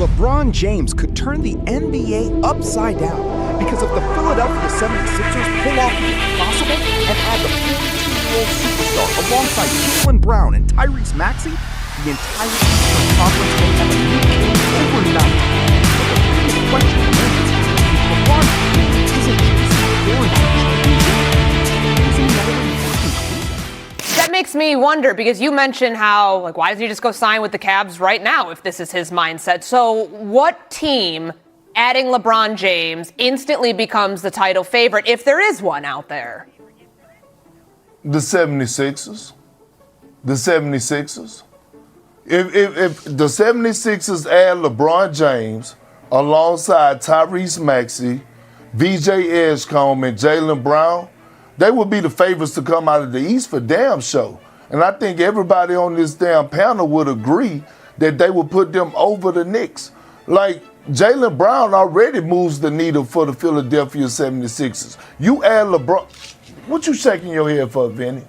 LeBron James could turn the NBA upside down because if the Philadelphia 76ers pull off the impossible and add the 42-year-old superstar alongside Jalen Brown and Tyrese Maxey, the entire Eastern Conference may have a new king overnight. But the biggest question remains, LeBron James isn't chasing for a championship. He's another important season. That makes me wonder, because you mentioned how, why doesn't he just go sign with the Cavs right now if this is his mindset? So what team, adding LeBron James, instantly becomes the title favorite, if there is one out there? The 76ers. The 76ers. If the 76ers add LeBron James alongside Tyrese Maxey, VJ Edgecombe, and Jalen Brown, they would be the favorites to come out of the East for damn sure. And I think everybody on this damn panel would agree that they would put them over the Knicks. Like, Jalen Brown already moves the needle for the Philadelphia 76ers. You add LeBron. What you shaking your head for, Vinny?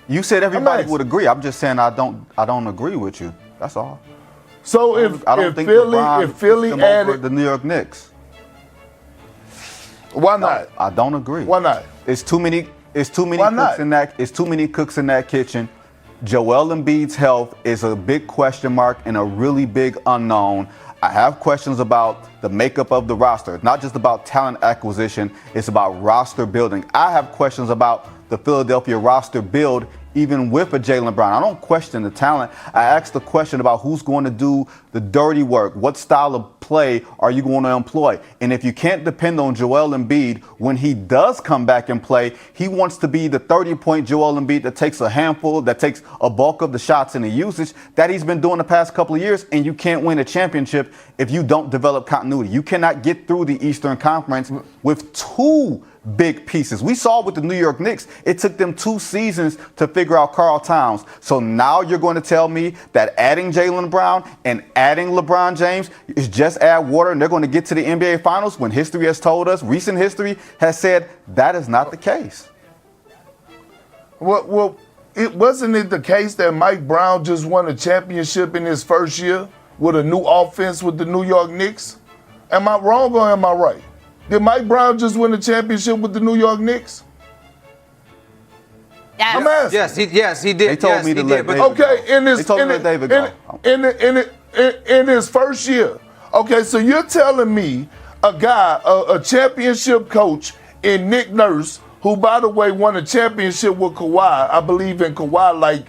You said everybody would agree. I'm just saying I don't agree with you. That's all. So if Philly added the New York Knicks, why not? I don't agree. Why not? It's too many cooks in that. It's too many cooks in that kitchen. Joel Embiid's health is a big question mark and a really big unknown. I have questions about the makeup of the roster. It's not just about talent acquisition. It's about roster building. I have questions about the Philadelphia roster build, even with a Jalen Brown. I don't question the talent. I asked the question about who's going to do the dirty work. What style of play are you going to employ? And if you can't depend on Joel Embiid, when he does come back and play, he wants to be the 30-point Joel Embiid that takes a bulk of the shots and the usage that he's been doing the past couple of years, and you can't win a championship if you don't develop continuity. You cannot get through the Eastern Conference with two big pieces. We saw with the New York Knicks, it took them 2 seasons to figure out Karl Towns. So now you're going to tell me that adding Jalen Brown and adding LeBron James is just add water and they're going to get to the NBA Finals, when history has told us, recent history has said that is not the case. Well, wasn't it the case that Mike Brown just won a championship in his first year with a new offense with the New York Knicks? Am I wrong or am I right? Did Mike Brown just win a championship with the New York Knicks? Yes. I'm asking. Yes, he did. They told me to let David go. In his first year. Okay, so you're telling me a guy, a championship coach in Nick Nurse, who, by the way, won a championship with Kawhi. I believe in Kawhi, like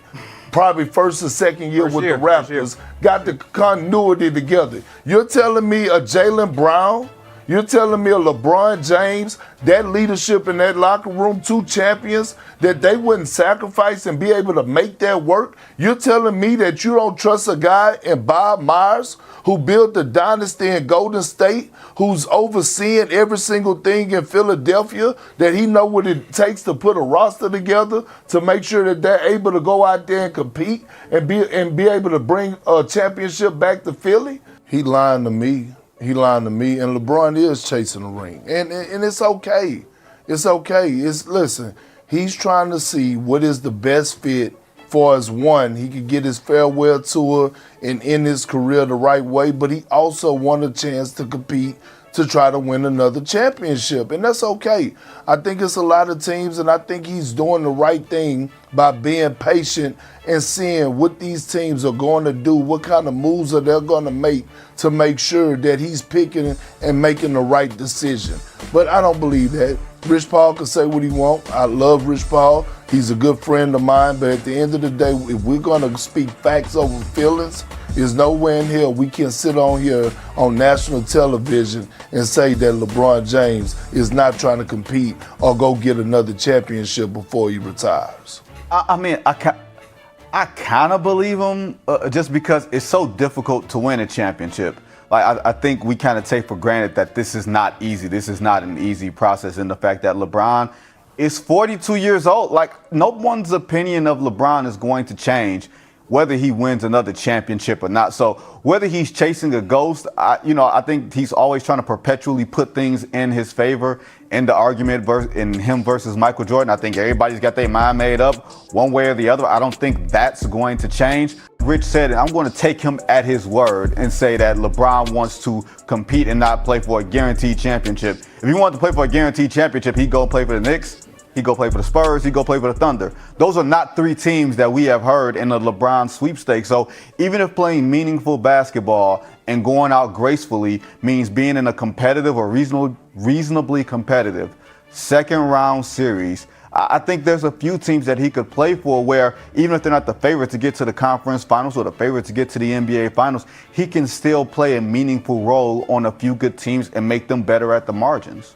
probably first or second year with the Raptors, got the continuity together. You're telling me a Jalen Brown? You're telling me a LeBron James, that leadership in that locker room, 2 champions, that they wouldn't sacrifice and be able to make that work? You're telling me that you don't trust a guy in Bob Myers who built the dynasty in Golden State, who's overseeing every single thing in Philadelphia, that he know what it takes to put a roster together to make sure that they're able to go out there and compete and be able to bring a championship back to Philly? He lying to me. He lying to me, and LeBron is chasing the ring. And it's okay. It's okay. Listen, he's trying to see what is the best fit for as one. He could get his farewell tour and end his career the right way, but he also want a chance to compete to try to win another championship, and that's okay. I think it's a lot of teams, and I think he's doing the right thing by being patient and seeing what these teams are going to do, what kind of moves are they going to make sure that he's picking and making the right decision. But I don't believe that. Rich Paul can say what he wants. I love Rich Paul. He's a good friend of mine, but at the end of the day, if we're going to speak facts over feelings, there's nowhere in here we can sit on here on national television and say that LeBron James is not trying to compete or go get another championship before he retires. I kind of believe him just because it's so difficult to win a championship. I think we kind of take for granted that this is not easy. This is not an easy process. And the fact that LeBron is 42 years old, no one's opinion of LeBron is going to change whether he wins another championship or not. So whether he's chasing a ghost, I think he's always trying to perpetually put things in his favor in the argument in him versus Michael Jordan. I think everybody's got their mind made up one way or the other. I don't think that's going to change. Rich said it. I'm going to take him at his word and say that LeBron wants to compete and not play for a guaranteed championship. If he wanted to play for a guaranteed championship, he'd go play for the Knicks. He'd go play for the Spurs. He'd go play for the Thunder. Those are not three teams that we have heard in the LeBron sweepstakes. So even if playing meaningful basketball and going out gracefully means being in a competitive or reasonably competitive second round series, I think there's a few teams that he could play for where even if they're not the favorite to get to the conference finals or the favorite to get to the NBA finals, he can still play a meaningful role on a few good teams and make them better at the margins.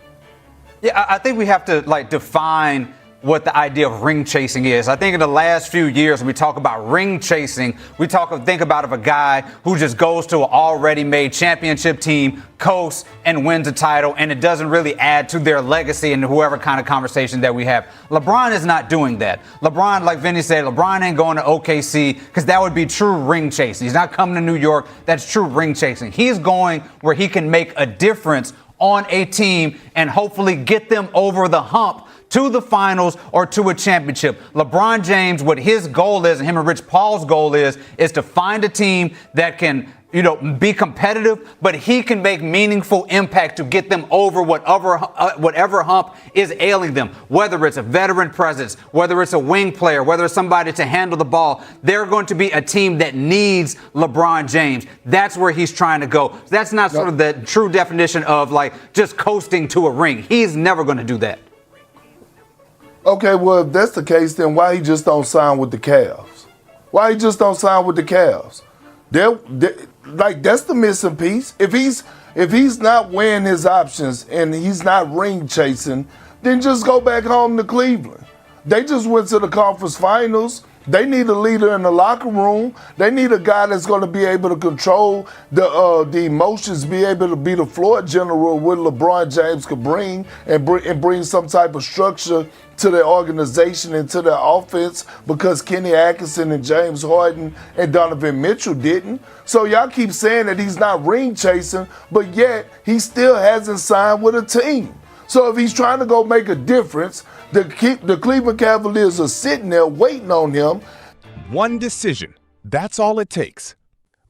Yeah, I think we have to define what the idea of ring chasing is. I think in the last few years, when we talk about ring chasing, think about a guy who just goes to an already made championship team, coasts, and wins a title, and it doesn't really add to their legacy and whoever kind of conversation that we have. LeBron is not doing that. LeBron, like Vinny said, LeBron ain't going to OKC because that would be true ring chasing. He's not coming to New York. That's true ring chasing. He's going where he can make a difference on a team and hopefully get them over the hump to the finals or to a championship. LeBron James, what his goal is, and him and Rich Paul's goal is to find a team that can, be competitive, but he can make meaningful impact to get them over whatever hump is ailing them. Whether it's a veteran presence, whether it's a wing player, whether it's somebody to handle the ball, they're going to be a team that needs LeBron James. That's where he's trying to go. That's not sort of the true definition of just coasting to a ring. He's never going to do that. Okay, well, if that's the case, then why he just don't sign with the Cavs? Why he just don't sign with the Cavs? That's the missing piece. If he's not weighing his options and he's not ring chasing, then just go back home to Cleveland. They just went to the conference finals. They need a leader in the locker room. They need a guy that's going to be able to control the emotions, be able to be the floor general what LeBron James could bring and bring some type of structure to their organization and to their offense because Kenny Atkinson and James Harden and Donovan Mitchell didn't. So y'all keep saying that he's not ring chasing, but yet he still hasn't signed with a team. So if he's trying to go make a difference, the Cleveland Cavaliers are sitting there waiting on him. One decision. That's all it takes.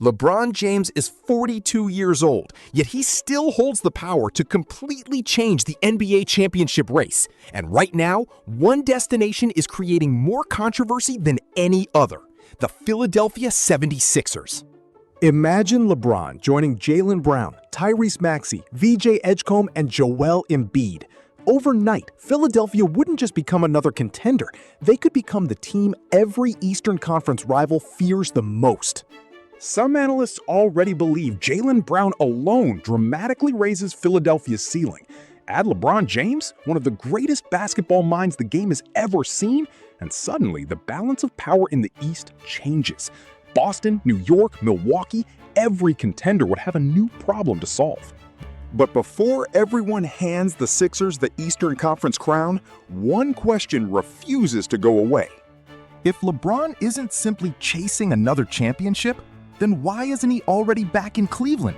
LeBron James is 42 years old, yet he still holds the power to completely change the NBA championship race. And right now, one destination is creating more controversy than any other: the Philadelphia 76ers. Imagine LeBron joining Jalen Brown, Tyrese Maxey, VJ Edgecombe, and Joel Embiid. Overnight, Philadelphia wouldn't just become another contender. They could become the team every Eastern Conference rival fears the most. Some analysts already believe Jalen Brown alone dramatically raises Philadelphia's ceiling. Add LeBron James, one of the greatest basketball minds the game has ever seen, and suddenly the balance of power in the East changes. Boston, New York, Milwaukee, every contender would have a new problem to solve. But before everyone hands the Sixers the Eastern Conference crown, one question refuses to go away. If LeBron isn't simply chasing another championship, then why isn't he already back in Cleveland?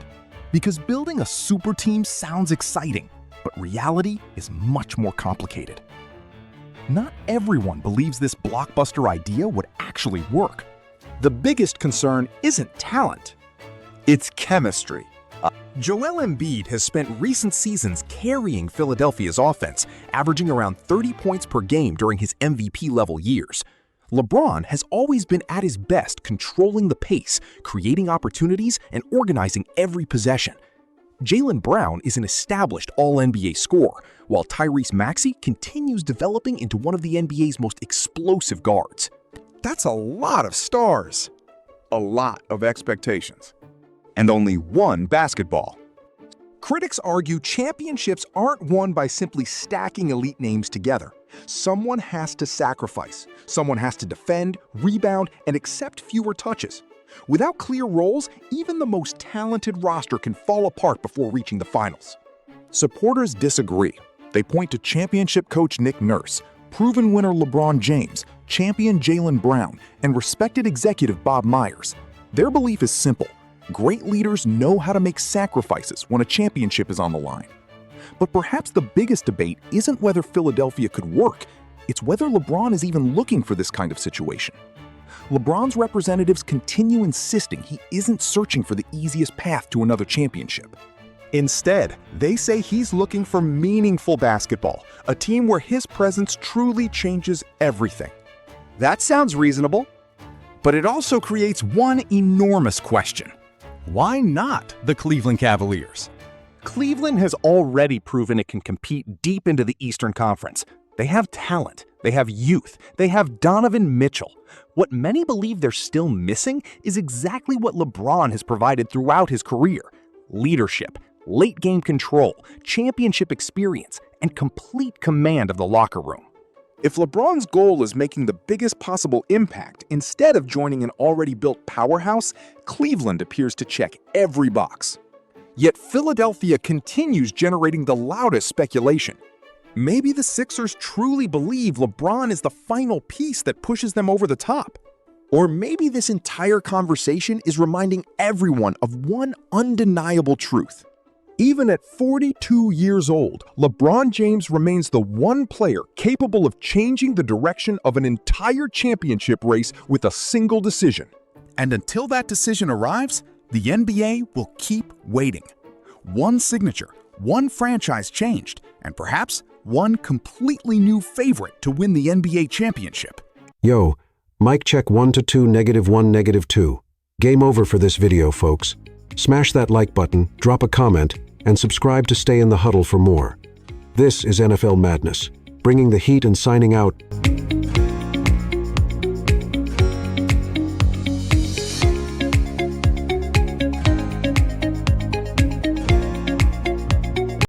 Because building a super team sounds exciting, but reality is much more complicated. Not everyone believes this blockbuster idea would actually work. The biggest concern isn't talent, it's chemistry. Joel Embiid has spent recent seasons carrying Philadelphia's offense, averaging around 30 points per game during his MVP-level years. LeBron has always been at his best controlling the pace, creating opportunities, and organizing every possession. Jalen Brown is an established All-NBA scorer, while Tyrese Maxey continues developing into one of the NBA's most explosive guards. That's a lot of stars, a lot of expectations, and only one basketball. Critics argue championships aren't won by simply stacking elite names together. Someone has to sacrifice. Someone has to defend, rebound, and accept fewer touches. Without clear roles, even the most talented roster can fall apart before reaching the finals. Supporters disagree. They point to championship coach Nick Nurse, proven winner LeBron James, champion Jalen Brown, and respected executive Bob Myers. Their belief is simple: great leaders know how to make sacrifices when a championship is on the line. But perhaps the biggest debate isn't whether Philadelphia could work, it's whether LeBron is even looking for this kind of situation. LeBron's representatives continue insisting he isn't searching for the easiest path to another championship. Instead, they say he's looking for meaningful basketball, a team where his presence truly changes everything. That sounds reasonable, but it also creates one enormous question. Why not the Cleveland Cavaliers? Cleveland has already proven it can compete deep into the Eastern Conference. They have talent, they have youth, they have Donovan Mitchell. What many believe they're still missing is exactly what LeBron has provided throughout his career: leadership, late game control, championship experience, and complete command of the locker room. If LeBron's goal is making the biggest possible impact instead of joining an already built powerhouse, Cleveland appears to check every box. Yet Philadelphia continues generating the loudest speculation. Maybe the Sixers truly believe LeBron is the final piece that pushes them over the top. Or maybe this entire conversation is reminding everyone of one undeniable truth. Even at 42 years old, LeBron James remains the one player capable of changing the direction of an entire championship race with a single decision. And until that decision arrives, the NBA will keep waiting. One signature, one franchise changed, and perhaps one completely new favorite to win the NBA championship. Yo, mic check 1 to 2, -1, -2. Game over for this video, folks. Smash that like button, drop a comment, and subscribe to stay in the huddle for more. This is NFL Madness, bringing the heat and signing out.